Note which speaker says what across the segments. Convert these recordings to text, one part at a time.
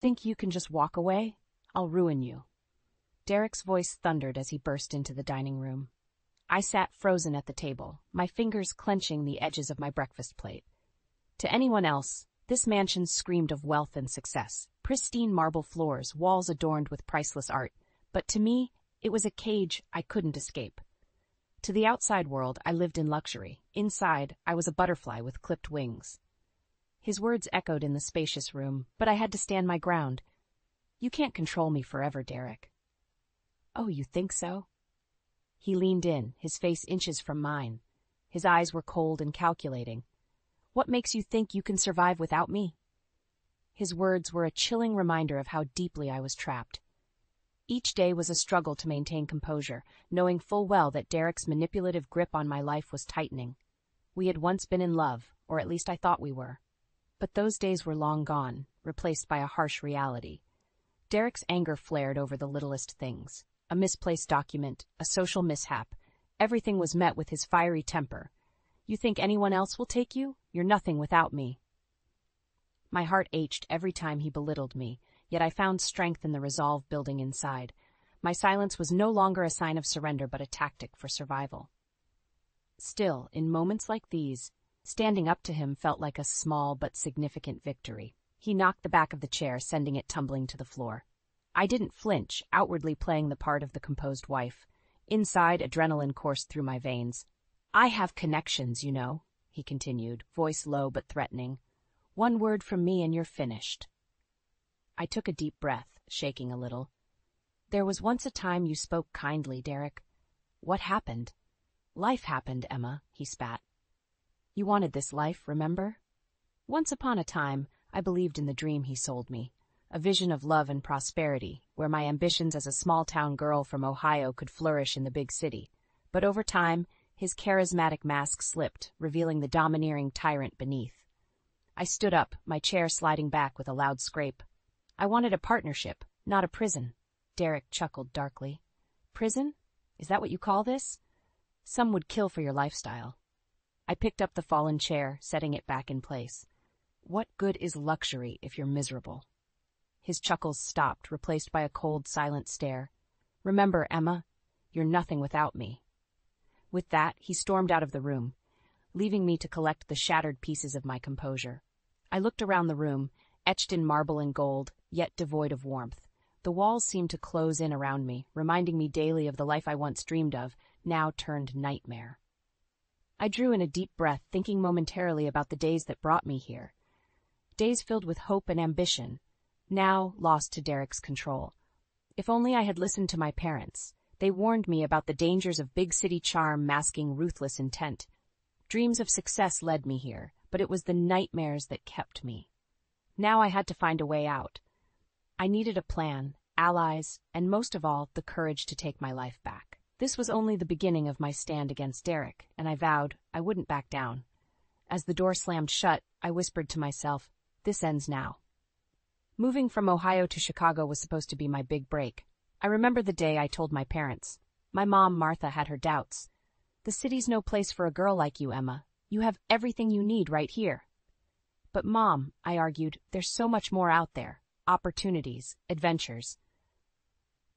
Speaker 1: Think you can just walk away? I'll ruin you." Derek's voice thundered as he burst into the dining room. I sat frozen at the table, my fingers clenching the edges of my breakfast plate. To anyone else, this mansion screamed of wealth and success, pristine marble floors, walls adorned with priceless art. But to me, it was a cage I couldn't escape. To the outside world, I lived in luxury. Inside, I was a butterfly with clipped wings. His words echoed in the spacious room, but I had to stand my ground. "You can't control me forever, Derek." "Oh, you think so?" He leaned in, his face inches from mine. His eyes were cold and calculating. "What makes you think you can survive without me?" His words were a chilling reminder of how deeply I was trapped. Each day was a struggle to maintain composure, knowing full well that Derek's manipulative grip on my life was tightening. We had once been in love, or at least I thought we were. But those days were long gone, replaced by a harsh reality. Derek's anger flared over the littlest things. A misplaced document, a social mishap. Everything was met with his fiery temper. "You think anyone else will take you? You're nothing without me." My heart ached every time he belittled me, yet I found strength in the resolve building inside. My silence was no longer a sign of surrender but a tactic for survival. Still, in moments like these, standing up to him felt like a small but significant victory. He knocked the back of the chair, sending it tumbling to the floor. I didn't flinch, outwardly playing the part of the composed wife. Inside, adrenaline coursed through my veins. "I have connections, you know," he continued, voice low but threatening. "One word from me and you're finished." I took a deep breath, shaking a little. "There was once a time you spoke kindly, Derek. What happened?" "Life happened, Emma," he spat. "You wanted this life, remember?" Once upon a time, I believed in the dream he sold me. A vision of love and prosperity, where my ambitions as a small-town girl from Ohio could flourish in the big city. But over time, his charismatic mask slipped, revealing the domineering tyrant beneath. I stood up, my chair sliding back with a loud scrape. "I wanted a partnership, not a prison." Derek chuckled darkly. "Prison? Is that what you call this? Some would kill for your lifestyle." I picked up the fallen chair, setting it back in place. "What good is luxury if you're miserable?" His chuckles stopped, replaced by a cold, silent stare. "Remember, Emma, you're nothing without me." With that, he stormed out of the room, leaving me to collect the shattered pieces of my composure. I looked around the room, etched in marble and gold, yet devoid of warmth. The walls seemed to close in around me, reminding me daily of the life I once dreamed of, now turned nightmare. I drew in a deep breath, thinking momentarily about the days that brought me here. Days filled with hope and ambition, now lost to Derek's control. If only I had listened to my parents. They warned me about the dangers of big city charm masking ruthless intent. Dreams of success led me here, but it was the nightmares that kept me. Now I had to find a way out. I needed a plan, allies, and most of all, the courage to take my life back. This was only the beginning of my stand against Derek, and I vowed I wouldn't back down. As the door slammed shut, I whispered to myself, "This ends now." Moving from Ohio to Chicago was supposed to be my big break. I remember the day I told my parents. My mom, Martha, had her doubts. "The city's no place for a girl like you, Emma. You have everything you need right here." "But Mom," I argued, "there's so much more out there. Opportunities, adventures."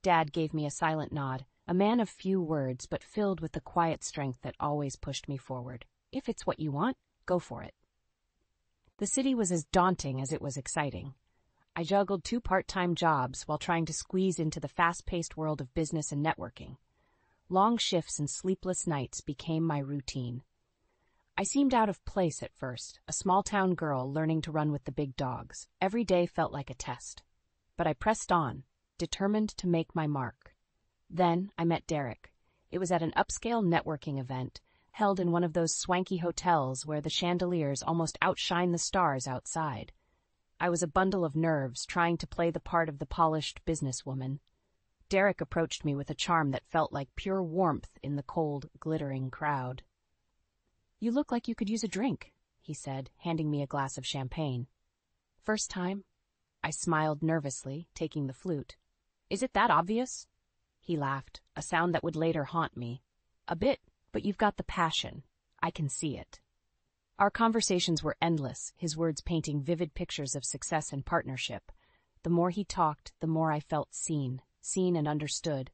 Speaker 1: Dad gave me a silent nod, a man of few words but filled with the quiet strength that always pushed me forward. "If it's what you want, go for it." The city was as daunting as it was exciting. I juggled 2 part-time jobs while trying to squeeze into the fast-paced world of business and networking. Long shifts and sleepless nights became my routine. I seemed out of place at first, a small-town girl learning to run with the big dogs. Every day felt like a test. But I pressed on, determined to make my mark. Then I met Derek. It was at an upscale networking event, held in one of those swanky hotels where the chandeliers almost outshine the stars outside. I was a bundle of nerves, trying to play the part of the polished businesswoman. Derek approached me with a charm that felt like pure warmth in the cold, glittering crowd. "You look like you could use a drink," he said, handing me a glass of champagne. "First time?" I smiled nervously, taking the flute. "Is it that obvious?" He laughed, a sound that would later haunt me. "A bit, but you've got the passion. I can see it." Our conversations were endless, his words painting vivid pictures of success and partnership. The more he talked, the more I felt seen and understood.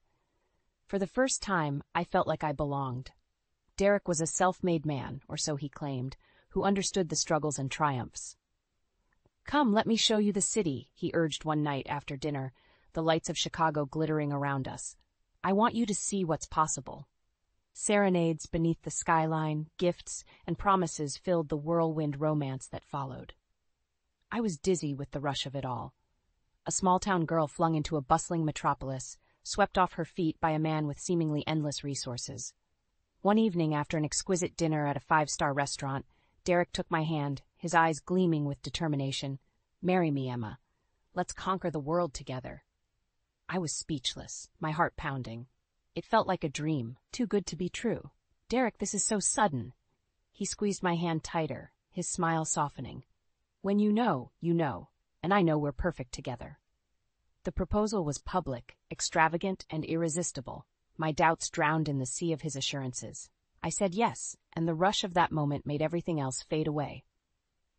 Speaker 1: For the first time, I felt like I belonged. Derek was a self-made man, or so he claimed, who understood the struggles and triumphs. "Come, let me show you the city," he urged one night after dinner, the lights of Chicago glittering around us. "I want you to see what's possible." Serenades beneath the skyline, gifts, and promises filled the whirlwind romance that followed. I was dizzy with the rush of it all. A small-town girl flung into a bustling metropolis, swept off her feet by a man with seemingly endless resources. One evening, after an exquisite dinner at a five-star restaurant, Derek took my hand, his eyes gleaming with determination. "Marry me, Emma. Let's conquer the world together." I was speechless, my heart pounding. It felt like a dream, too good to be true. "Derek, this is so sudden." He squeezed my hand tighter, his smile softening. "When you know, and I know we're perfect together." The proposal was public, extravagant, and irresistible. My doubts drowned in the sea of his assurances. I said yes, and the rush of that moment made everything else fade away.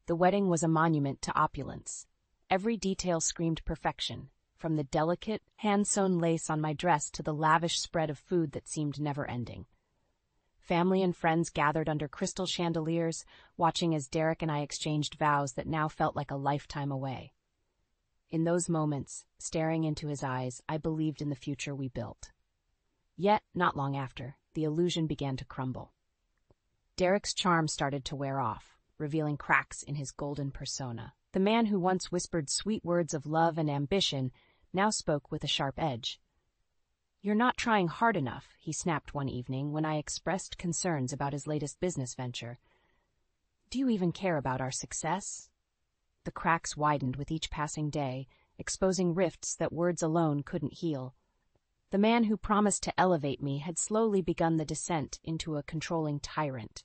Speaker 1: The wedding was a monument to opulence. Every detail screamed perfection, from the delicate, hand-sewn lace on my dress to the lavish spread of food that seemed never-ending. Family and friends gathered under crystal chandeliers, watching as Derek and I exchanged vows that now felt like a lifetime away. In those moments, staring into his eyes, I believed in the future we built. Yet, not long after, the illusion began to crumble. Derek's charm started to wear off, revealing cracks in his golden persona. The man who once whispered sweet words of love and ambition now spoke with a sharp edge. "You're not trying hard enough," he snapped one evening when I expressed concerns about his latest business venture. "Do you even care about our success?" The cracks widened with each passing day, exposing rifts that words alone couldn't heal. The man who promised to elevate me had slowly begun the descent into a controlling tyrant.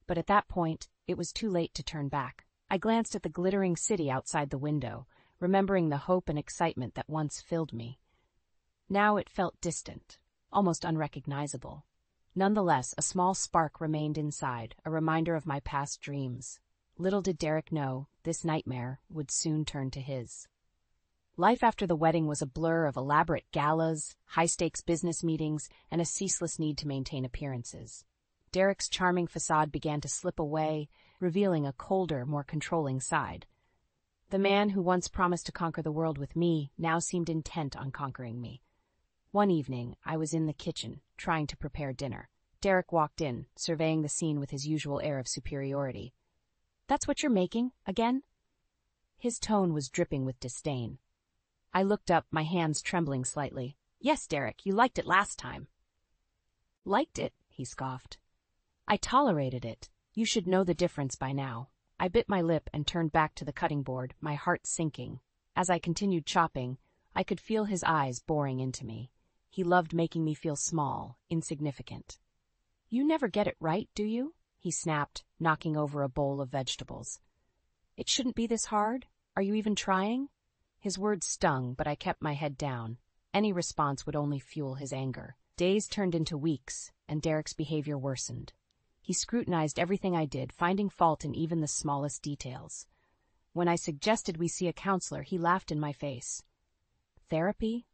Speaker 1: But at that point, it was too late to turn back. I glanced at the glittering city outside the window, remembering the hope and excitement that once filled me. Now it felt distant, almost unrecognizable. Nonetheless, a small spark remained inside, a reminder of my past dreams. Little did Derek know, this nightmare would soon turn to his. Life after the wedding was a blur of elaborate galas, high-stakes business meetings, and a ceaseless need to maintain appearances. Derek's charming facade began to slip away, revealing a colder, more controlling side. The man who once promised to conquer the world with me now seemed intent on conquering me. One evening, I was in the kitchen, trying to prepare dinner. Derek walked in, surveying the scene with his usual air of superiority. "That's what you're making, again?" His tone was dripping with disdain. I looked up, my hands trembling slightly. "Yes, Derek, you liked it last time." "Liked it?" he scoffed. "I tolerated it. You should know the difference by now." I bit my lip and turned back to the cutting board, my heart sinking. As I continued chopping, I could feel his eyes boring into me. He loved making me feel small, insignificant. "You never get it right, do you?" he snapped, knocking over a bowl of vegetables. "It shouldn't be this hard? Are you even trying?" His words stung, but I kept my head down. Any response would only fuel his anger. Days turned into weeks, and Derek's behavior worsened. He scrutinized everything I did, finding fault in even the smallest details. When I suggested we see a counselor, he laughed in my face. "Therapy?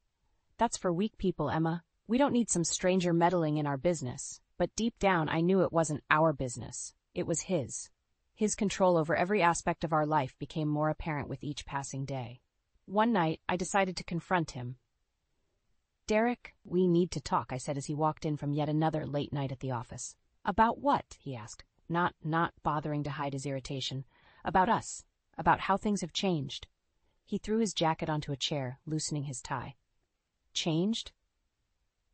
Speaker 1: That's for weak people, Emma. We don't need some stranger meddling in our business." But deep down, I knew it wasn't our business. It was his. His control over every aspect of our life became more apparent with each passing day. One night, I decided to confront him. "Derek, we need to talk," I said as he walked in from yet another late night at the office. "About what?" he asked, not bothering to hide his irritation. "About us. About how things have changed." He threw his jacket onto a chair, loosening his tie. "Changed?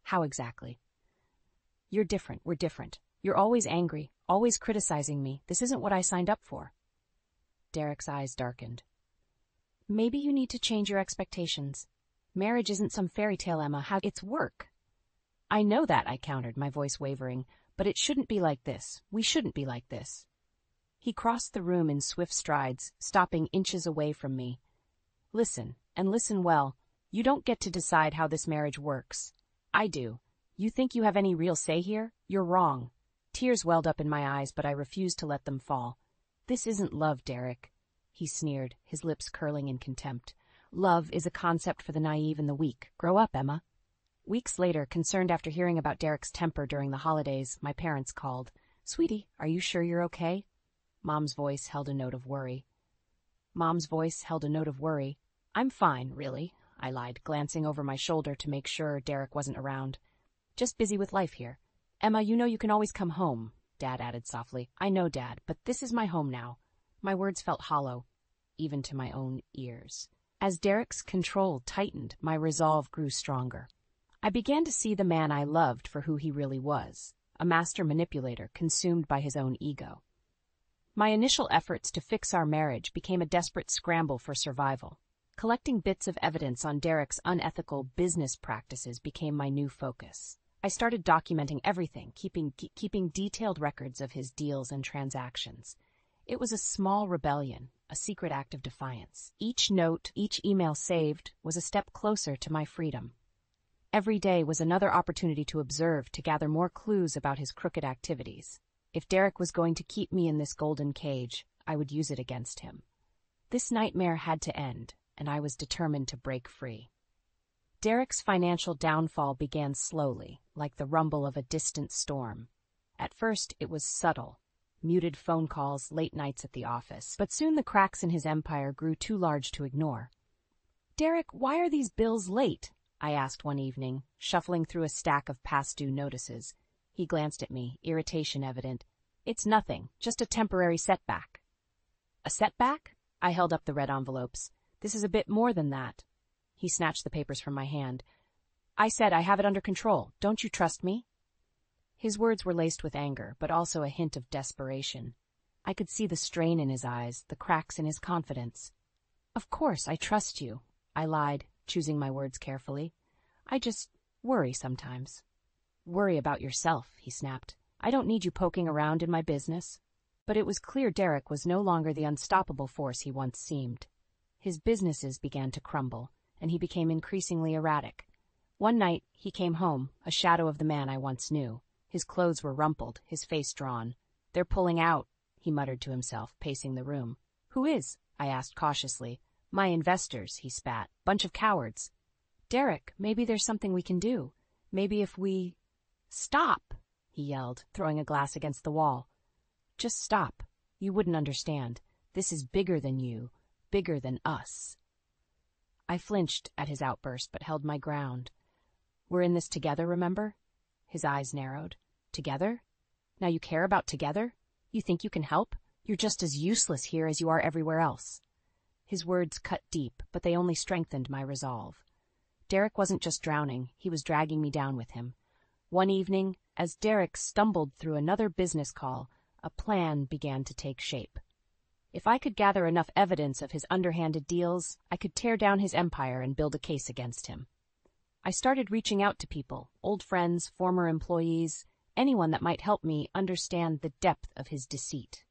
Speaker 1: How exactly?" "You're different. We're different. You're always angry, always criticizing me. This isn't what I signed up for." Derek's eyes darkened. "Maybe you need to change your expectations. Marriage isn't some fairy tale, Emma. It's work." "I know that," I countered, my voice wavering, "but it shouldn't be like this. We shouldn't be like this." He crossed the room in swift strides, stopping inches away from me. "Listen, and listen well. You don't get to decide how this marriage works. I do. You think you have any real say here? You're wrong." Tears welled up in my eyes, but I refused to let them fall. "This isn't love, Derek," he sneered, his lips curling in contempt. Love is a concept for the naive and the weak. Grow up, Emma. Weeks later, concerned after hearing about Derek's temper during the holidays, my parents called. Sweetie, are you sure you're okay? Mom's voice held a note of worry. I'm fine, really, I lied, glancing over my shoulder to make sure Derek wasn't around. Just busy with life here. Emma, you know you can always come home, Dad added softly. I know, Dad, but this is my home now. My words felt hollow, even to my own ears. As Derek's control tightened, my resolve grew stronger. I began to see the man I loved for who he really was, a master manipulator consumed by his own ego. My initial efforts to fix our marriage became a desperate scramble for survival. Collecting bits of evidence on Derek's unethical business practices became my new focus. I started documenting everything, keeping detailed records of his deals and transactions. It was a small rebellion, a secret act of defiance. Each note, each email saved, was a step closer to my freedom. Every day was another opportunity to observe, to gather more clues about his crooked activities. If Derek was going to keep me in this golden cage, I would use it against him. This nightmare had to end, and I was determined to break free. Derek's financial downfall began slowly, like the rumble of a distant storm. At first, it was subtle. Muted phone calls, late nights at the office. But soon the cracks in his empire grew too large to ignore. Derek, why are these bills late? I asked one evening, shuffling through a stack of past-due notices. He glanced at me, irritation evident. It's nothing, just a temporary setback. A setback? I held up the red envelopes. This is a bit more than that. He snatched the papers from my hand. I said I have it under control. Don't you trust me? His words were laced with anger, but also a hint of desperation. I could see the strain in his eyes, the cracks in his confidence. Of course, I trust you, I lied, choosing my words carefully. I just worry sometimes. Worry about yourself, he snapped. I don't need you poking around in my business. But it was clear Derek was no longer the unstoppable force he once seemed. His businesses began to crumble, and he became increasingly erratic. One night, he came home, a shadow of the man I once knew. His clothes were rumpled, his face drawn. They're pulling out, he muttered to himself, pacing the room. Who is? I asked cautiously. My investors, he spat. Bunch of cowards. Derek, maybe there's something we can do. Maybe if we... Stop, he yelled, throwing a glass against the wall. Just stop. You wouldn't understand. This is bigger than you, bigger than us. I flinched at his outburst, but held my ground. We're in this together, remember? His eyes narrowed. Together? Now you care about together? You think you can help? You're just as useless here as you are everywhere else. His words cut deep, but they only strengthened my resolve. Derek wasn't just drowning, he was dragging me down with him. One evening, as Derek stumbled through another business call, a plan began to take shape. If I could gather enough evidence of his underhanded deals, I could tear down his empire and build a case against him. I started reaching out to people, old friends, former employees, anyone that might help me understand the depth of his deceit.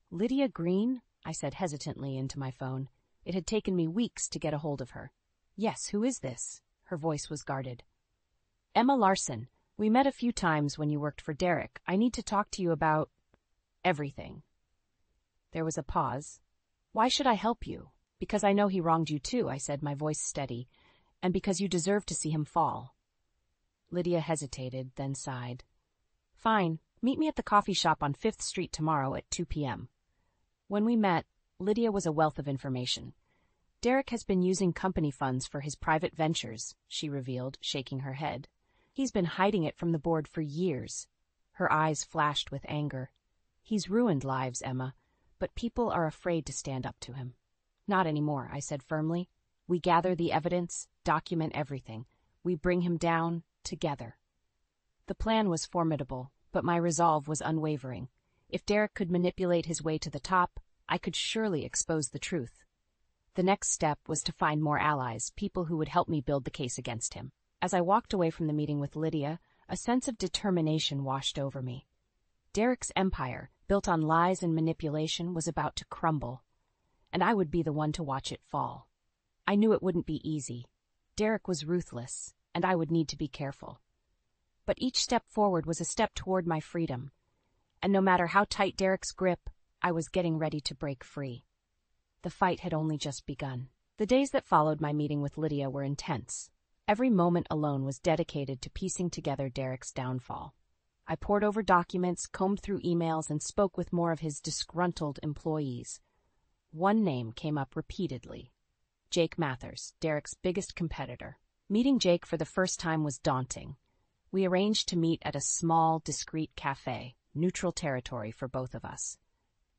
Speaker 1: Lydia Green? I said hesitantly into my phone. It had taken me weeks to get a hold of her. Yes, who is this? Her voice was guarded. Emma Larson. We met a few times when you worked for Derek. I need to talk to you about... everything. There was a pause. Why should I help you? Because I know he wronged you too, I said, my voice steady, and because you deserve to see him fall. Lydia hesitated, then sighed. Fine. Meet me at the coffee shop on 5th Street tomorrow at 2 p.m. When we met, Lydia was a wealth of information. Derek has been using company funds for his private ventures, she revealed, shaking her head. He's been hiding it from the board for years. Her eyes flashed with anger. He's ruined lives, Emma, but people are afraid to stand up to him. Not anymore, I said firmly. We gather the evidence, document everything. We bring him down together. The plan was formidable, but my resolve was unwavering. If Derek could manipulate his way to the top, I could surely expose the truth. The next step was to find more allies, people who would help me build the case against him. As I walked away from the meeting with Lydia, a sense of determination washed over me. Derek's empire, built on lies and manipulation, was about to crumble, and I would be the one to watch it fall. I knew it wouldn't be easy. Derek was ruthless, and I would need to be careful. But each step forward was a step toward my freedom, and no matter how tight Derek's grip, I was getting ready to break free. The fight had only just begun. The days that followed my meeting with Lydia were intense. Every moment alone was dedicated to piecing together Derek's downfall. I pored over documents, combed through emails, and spoke with more of his disgruntled employees. One name came up repeatedly: Jake Mathers, Derek's biggest competitor. Meeting Jake for the first time was daunting. We arranged to meet at a small, discreet cafe, neutral territory for both of us.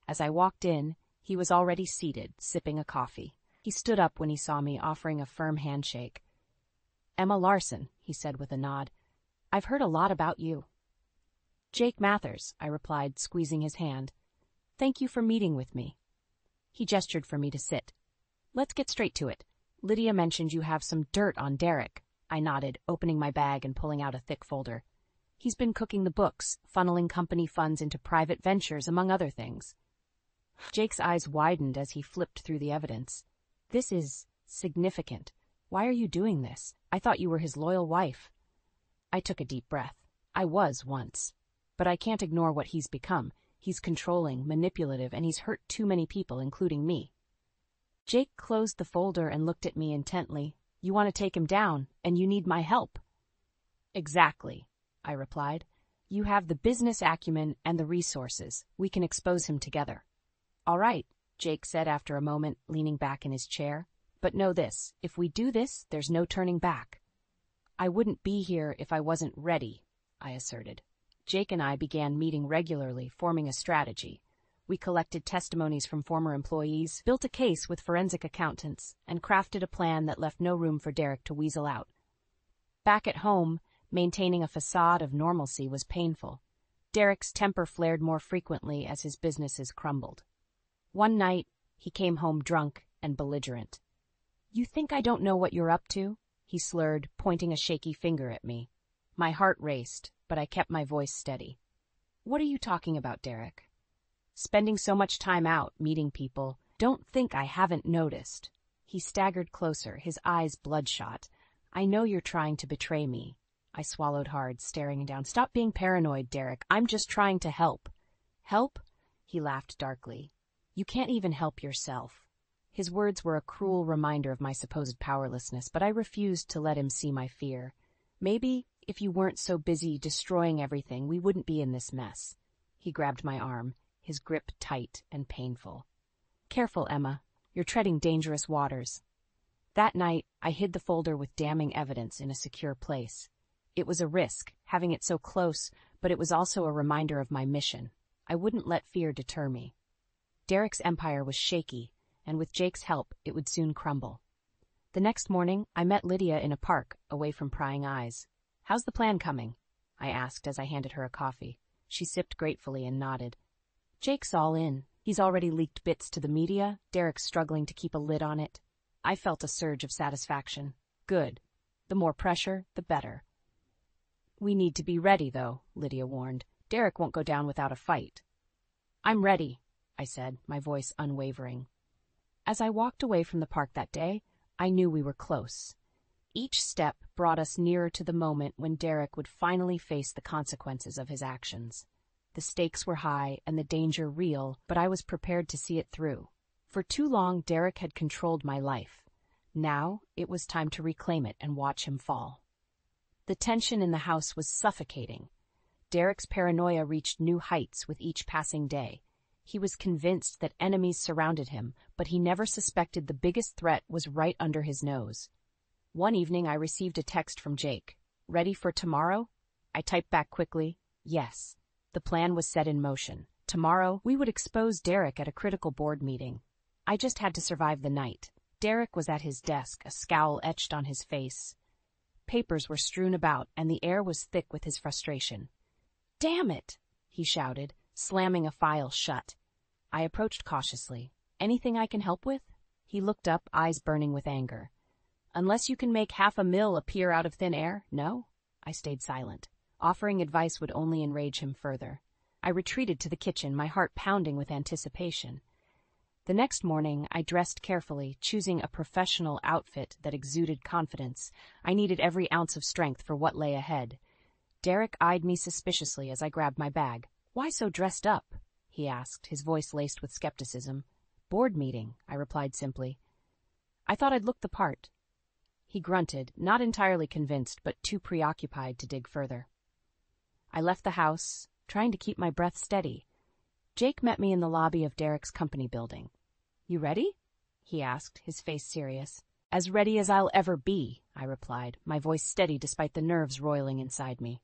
Speaker 1: As I walked in, he was already seated, sipping a coffee. He stood up when he saw me, offering a firm handshake. "Emma Larson," he said with a nod. "I've heard a lot about you." "Jake Mathers," I replied, squeezing his hand. "Thank you for meeting with me." He gestured for me to sit. "Let's get straight to it. Lydia mentioned you have some dirt on Derek." I nodded, opening my bag and pulling out a thick folder. "He's been cooking the books, funneling company funds into private ventures, among other things." Jake's eyes widened as he flipped through the evidence. "This is significant. Why are you doing this? I thought you were his loyal wife." I took a deep breath. I was once. But I can't ignore what he's become. He's controlling, manipulative, and he's hurt too many people, including me. Jake closed the folder and looked at me intently. "You want to take him down, and you need my help." "Exactly," I replied. "You have the business acumen and the resources. We can expose him together." "All right," Jake said after a moment, leaning back in his chair. "But know this, if we do this, there's no turning back." "I wouldn't be here if I wasn't ready," I asserted. Jake and I began meeting regularly, forming a strategy. We collected testimonies from former employees, built a case with forensic accountants, and crafted a plan that left no room for Derek to weasel out. Back at home, maintaining a facade of normalcy was painful. Derek's temper flared more frequently as his businesses crumbled. One night, he came home drunk and belligerent. "You think I don't know what you're up to?" he slurred, pointing a shaky finger at me. My heart raced, but I kept my voice steady. "What are you talking about, Derek?" "Spending so much time out, meeting people. Don't think I haven't noticed." He staggered closer, his eyes bloodshot. "I know you're trying to betray me." I swallowed hard, staring him down. "Stop being paranoid, Derek. I'm just trying to help." "Help?" He laughed darkly. "You can't even help yourself." His words were a cruel reminder of my supposed powerlessness, but I refused to let him see my fear. "Maybe if you weren't so busy destroying everything, we wouldn't be in this mess." He grabbed my arm, his grip tight and painful. "Careful, Emma. You're treading dangerous waters." That night, I hid the folder with damning evidence in a secure place. It was a risk, having it so close, but it was also a reminder of my mission. I wouldn't let fear deter me. Derek's empire was shaky, and with Jake's help, it would soon crumble. The next morning, I met Lydia in a park, away from prying eyes. "How's the plan coming?" I asked as I handed her a coffee. She sipped gratefully and nodded. "Jake's all in. He's already leaked bits to the media. Derek's struggling to keep a lid on it." I felt a surge of satisfaction. Good. The more pressure, the better. "We need to be ready, though," Lydia warned. "Derek won't go down without a fight." "I'm ready," I said, my voice unwavering. As I walked away from the park that day, I knew we were close. Each step brought us nearer to the moment when Derek would finally face the consequences of his actions. The stakes were high and the danger real, but I was prepared to see it through. For too long, Derek had controlled my life. Now, it was time to reclaim it and watch him fall. The tension in the house was suffocating. Derek's paranoia reached new heights with each passing day. He was convinced that enemies surrounded him, but he never suspected the biggest threat was right under his nose. One evening, I received a text from Jake. "Ready for tomorrow?" I typed back quickly, "Yes." The plan was set in motion. Tomorrow, we would expose Derek at a critical board meeting. I just had to survive the night. Derek was at his desk, a scowl etched on his face. Papers were strewn about, and the air was thick with his frustration. "Damn it!" he shouted, slamming a file shut. I approached cautiously. "Anything I can help with?" He looked up, eyes burning with anger. "Unless you can make $500,000 appear out of thin air, no?" I stayed silent. Offering advice would only enrage him further. I retreated to the kitchen, my heart pounding with anticipation. The next morning, I dressed carefully, choosing a professional outfit that exuded confidence. I needed every ounce of strength for what lay ahead. Derek eyed me suspiciously as I grabbed my bag. "Why so dressed up?" he asked, his voice laced with skepticism. "Board meeting," I replied simply. I thought I'd look the part. He grunted, not entirely convinced, but too preoccupied to dig further. I left the house, trying to keep my breath steady. Jake met me in the lobby of Derek's company building. "You ready?" he asked, his face serious. "As ready as I'll ever be," I replied, my voice steady despite the nerves roiling inside me.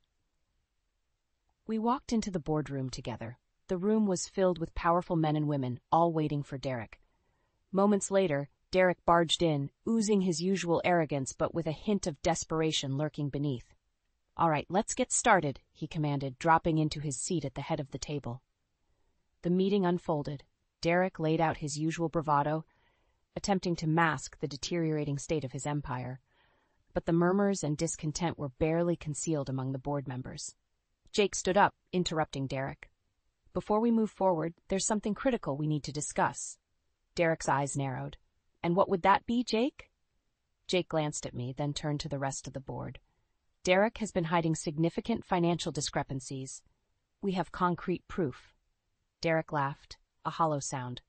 Speaker 1: We walked into the boardroom together. The room was filled with powerful men and women, all waiting for Derek. Moments later, Derek barged in, oozing his usual arrogance but with a hint of desperation lurking beneath. "All right, let's get started," he commanded, dropping into his seat at the head of the table. The meeting unfolded. Derek laid out his usual bravado, attempting to mask the deteriorating state of his empire. But the murmurs and discontent were barely concealed among the board members. Jake stood up, interrupting Derek. "Before we move forward, there's something critical we need to discuss." Derek's eyes narrowed. "And what would that be, Jake?" Jake glanced at me, then turned to the rest of the board. "Derek has been hiding significant financial discrepancies. We have concrete proof." Derek laughed, a hollow sound.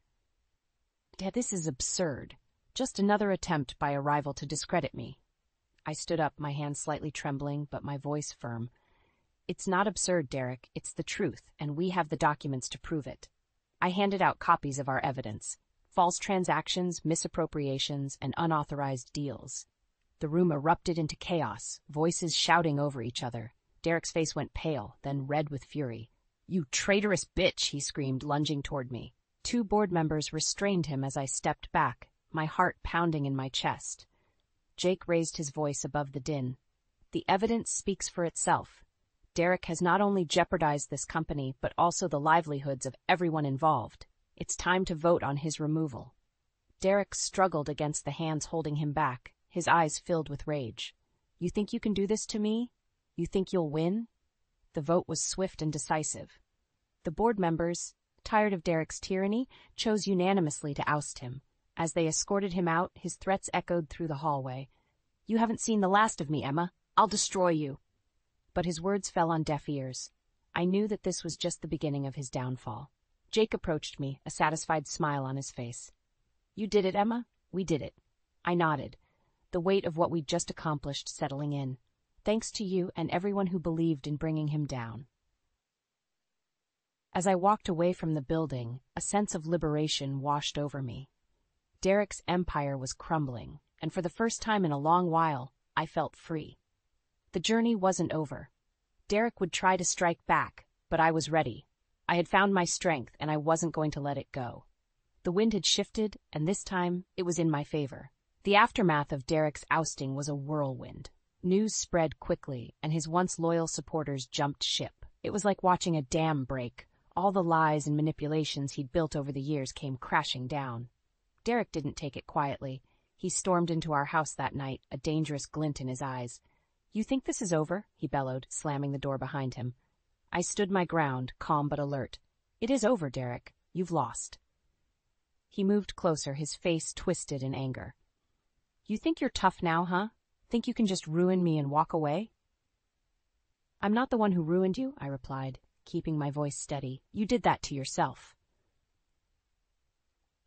Speaker 1: "This is absurd. Just another attempt by a rival to discredit me." I stood up, my hands slightly trembling, but my voice firm. "It's not absurd, Derek. It's the truth, and we have the documents to prove it." I handed out copies of our evidence. False transactions, misappropriations, and unauthorized deals. The room erupted into chaos, voices shouting over each other. Derek's face went pale, then red with fury. "You traitorous bitch!" he screamed, lunging toward me. 2 board members restrained him as I stepped back, my heart pounding in my chest. Jake raised his voice above the din. "The evidence speaks for itself. Derek has not only jeopardized this company, but also the livelihoods of everyone involved. It's time to vote on his removal." Derek struggled against the hands holding him back, his eyes filled with rage. "You think you can do this to me? You think you'll win?" The vote was swift and decisive. The board members, tired of Derek's tyranny, chose unanimously to oust him. As they escorted him out, his threats echoed through the hallway. "You haven't seen the last of me, Emma. I'll destroy you." But his words fell on deaf ears. I knew that this was just the beginning of his downfall. Jake approached me, a satisfied smile on his face. "You did it, Emma. We did it." I nodded, the weight of what we'd just accomplished settling in. Thanks to you and everyone who believed in bringing him down. As I walked away from the building, a sense of liberation washed over me. Derek's empire was crumbling, and for the first time in a long while, I felt free. The journey wasn't over. Derek would try to strike back, but I was ready. I had found my strength, and I wasn't going to let it go. The wind had shifted, and this time it was in my favor. The aftermath of Derek's ousting was a whirlwind. News spread quickly, and his once loyal supporters jumped ship. It was like watching a dam break. All the lies and manipulations he'd built over the years came crashing down. Derek didn't take it quietly. He stormed into our house that night, a dangerous glint in his eyes. "You think this is over?" he bellowed, slamming the door behind him. I stood my ground, calm but alert. "It is over, Derek. You've lost." He moved closer, his face twisted in anger. "You think you're tough now, huh? Think you can just ruin me and walk away?" "I'm not the one who ruined you," I replied, keeping my voice steady. "You did that to yourself."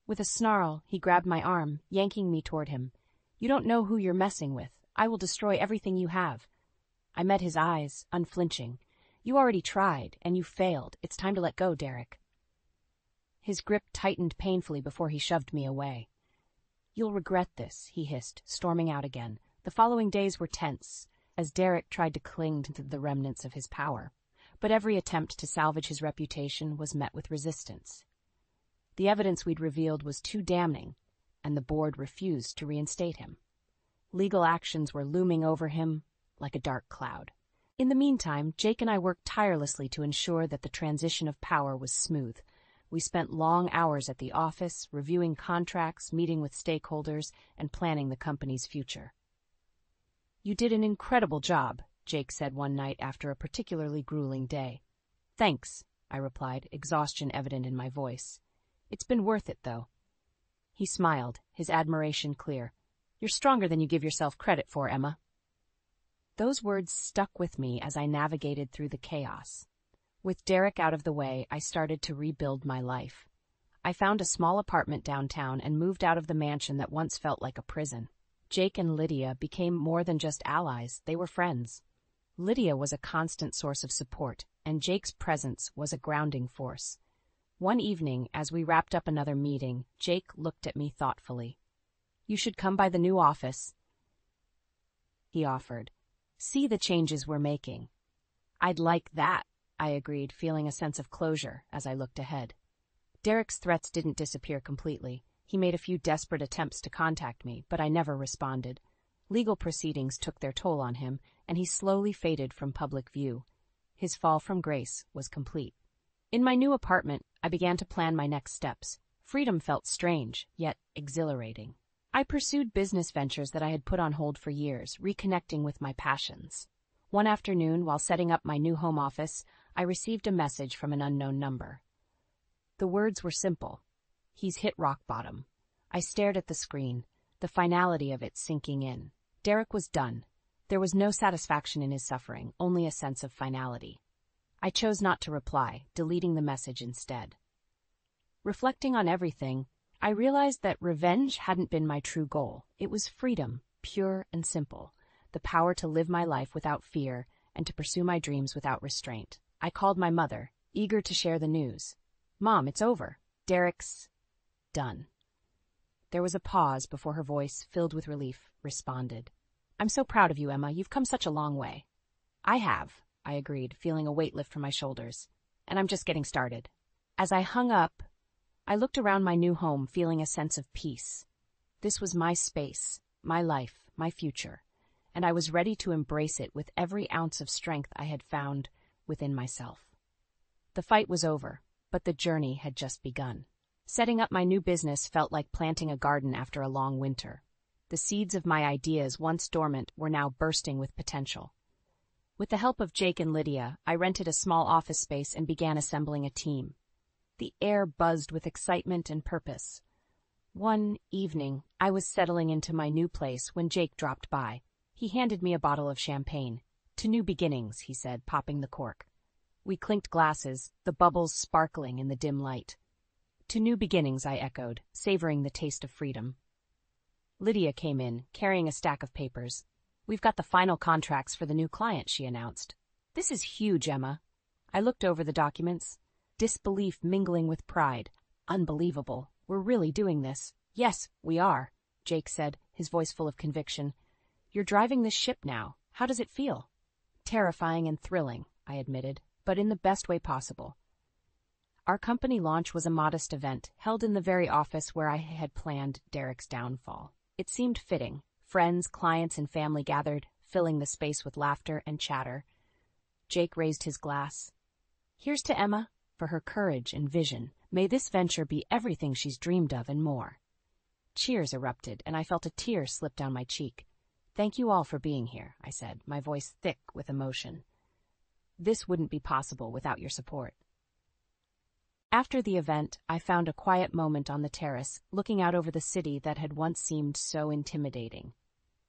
Speaker 1: With a snarl, he grabbed my arm, yanking me toward him. "You don't know who you're messing with. I will destroy everything you have." I met his eyes, unflinching. "You already tried, and you failed. It's time to let go, Derek." His grip tightened painfully before he shoved me away. "You'll regret this," he hissed, storming out again. The following days were tense, as Derek tried to cling to the remnants of his power. But every attempt to salvage his reputation was met with resistance. The evidence we'd revealed was too damning, and the board refused to reinstate him. Legal actions were looming over him like a dark cloud. In the meantime, Jake and I worked tirelessly to ensure that the transition of power was smooth. We spent long hours at the office, reviewing contracts, meeting with stakeholders, and planning the company's future. "You did an incredible job," Jake said one night after a particularly grueling day. "Thanks," I replied, exhaustion evident in my voice. "It's been worth it, though." He smiled, his admiration clear. "You're stronger than you give yourself credit for, Emma." Those words stuck with me as I navigated through the chaos. With Derek out of the way, I started to rebuild my life. I found a small apartment downtown and moved out of the mansion that once felt like a prison. Jake and Lydia became more than just allies, they were friends. Lydia was a constant source of support, and Jake's presence was a grounding force. One evening, as we wrapped up another meeting, Jake looked at me thoughtfully. "You should come by the new office," he offered. "See the changes we're making." "I'd like that," I agreed, feeling a sense of closure as I looked ahead. Derek's threats didn't disappear completely. He made a few desperate attempts to contact me, but I never responded. Legal proceedings took their toll on him, and he slowly faded from public view. His fall from grace was complete. In my new apartment, I began to plan my next steps. Freedom felt strange, yet exhilarating. I pursued business ventures that I had put on hold for years, reconnecting with my passions. One afternoon, while setting up my new home office, I received a message from an unknown number. The words were simple. "He's hit rock bottom." I stared at the screen, the finality of it sinking in. Derek was done. There was no satisfaction in his suffering, only a sense of finality. I chose not to reply, deleting the message instead. Reflecting on everything, I realized that revenge hadn't been my true goal. It was freedom, pure and simple, the power to live my life without fear and to pursue my dreams without restraint. I called my mother, eager to share the news. "Mom, it's over. Derek's done." There was a pause before her voice, filled with relief, responded. "I'm so proud of you, Emma. You've come such a long way." "I have," I agreed, feeling a weight lift from my shoulders. "And I'm just getting started." As I hung up, I looked around my new home, feeling a sense of peace. This was my space, my life, my future, and I was ready to embrace it with every ounce of strength I had found within myself. The fight was over, but the journey had just begun. Setting up my new business felt like planting a garden after a long winter. The seeds of my ideas, once dormant, were now bursting with potential. With the help of Jake and Lydia, I rented a small office space and began assembling a team. The air buzzed with excitement and purpose. One evening, I was settling into my new place when Jake dropped by. He handed me a bottle of champagne. "To new beginnings," he said, popping the cork. We clinked glasses, the bubbles sparkling in the dim light. "To new beginnings," I echoed, savoring the taste of freedom. Lydia came in, carrying a stack of papers. "We've got the final contracts for the new client," she announced. "This is huge, Emma." I looked over the documents, disbelief mingling with pride. "Unbelievable. We're really doing this." "Yes, we are," Jake said, his voice full of conviction. "You're driving this ship now. How does it feel?" "Terrifying and thrilling," I admitted, but in the best way possible. Our company launch was a modest event, held in the very office where I had planned Derek's downfall. It seemed fitting. Friends, clients, and family gathered, filling the space with laughter and chatter. Jake raised his glass. "Here's to Emma, for her courage and vision. May this venture be everything she's dreamed of and more." Cheers erupted, and I felt a tear slip down my cheek. "Thank you all for being here," I said, my voice thick with emotion. "This wouldn't be possible without your support." After the event, I found a quiet moment on the terrace, looking out over the city that had once seemed so intimidating.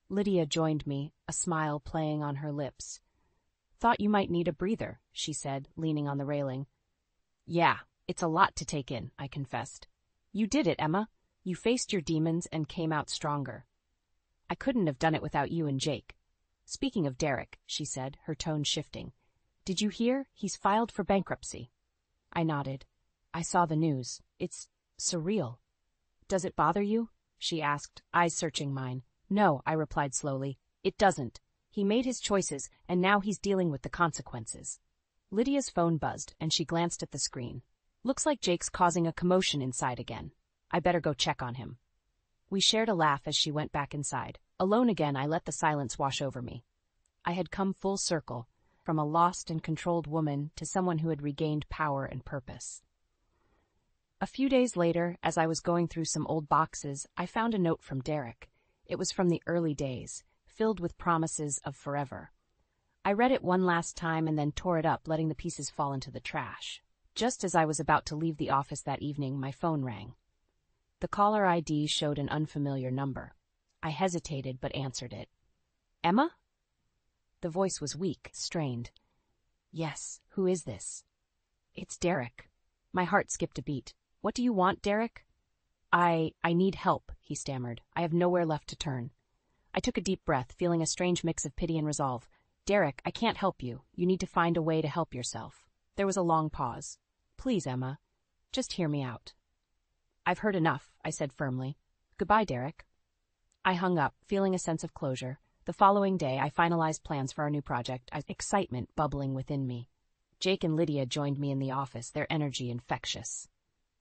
Speaker 1: Lydia joined me, a smile playing on her lips. "Thought you might need a breather," she said, leaning on the railing. "Yeah, it's a lot to take in," I confessed. "You did it, Emma. You faced your demons and came out stronger." "I couldn't have done it without you and Jake." "Speaking of Derek," she said, her tone shifting. "Did you hear? He's filed for bankruptcy." I nodded. "I saw the news. It's surreal." "Does it bother you?" she asked, eyes searching mine. "No," I replied slowly. "It doesn't. He made his choices, and now he's dealing with the consequences." Lydia's phone buzzed, and she glanced at the screen. "Looks like Jake's causing a commotion inside again. I better go check on him." We shared a laugh as she went back inside. Alone again, I let the silence wash over me. I had come full circle, from a lost and controlled woman to someone who had regained power and purpose. A few days later, as I was going through some old boxes, I found a note from Derek. It was from the early days, filled with promises of forever. I read it one last time and then tore it up, letting the pieces fall into the trash. Just as I was about to leave the office that evening, my phone rang. The caller ID showed an unfamiliar number. I hesitated but answered it. "Emma?" The voice was weak, strained. "Yes, who is this?" "It's Derek." My heart skipped a beat. What do you want, Derek? I need help, he stammered. I have nowhere left to turn. I took a deep breath, feeling a strange mix of pity and resolve. Derek, I can't help you. You need to find a way to help yourself. There was a long pause. Please, Emma, just hear me out. I've heard enough, I said firmly. Goodbye, Derek. I hung up, feeling a sense of closure. The following day, I finalized plans for our new project, excitement bubbling within me. Jake and Lydia joined me in the office, their energy infectious.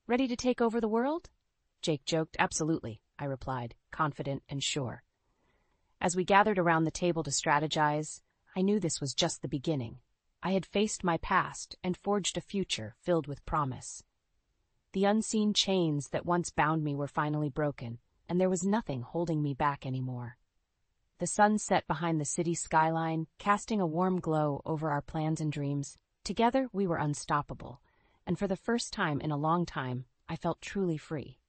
Speaker 1: Ready to take over the world? Jake joked. Absolutely, I replied, confident and sure. As we gathered around the table to strategize, I knew this was just the beginning. I had faced my past and forged a future filled with promise. The unseen chains that once bound me were finally broken, and there was nothing holding me back anymore. The sun set behind the city skyline, casting a warm glow over our plans and dreams. Together, we were unstoppable, and for the first time in a long time, I felt truly free.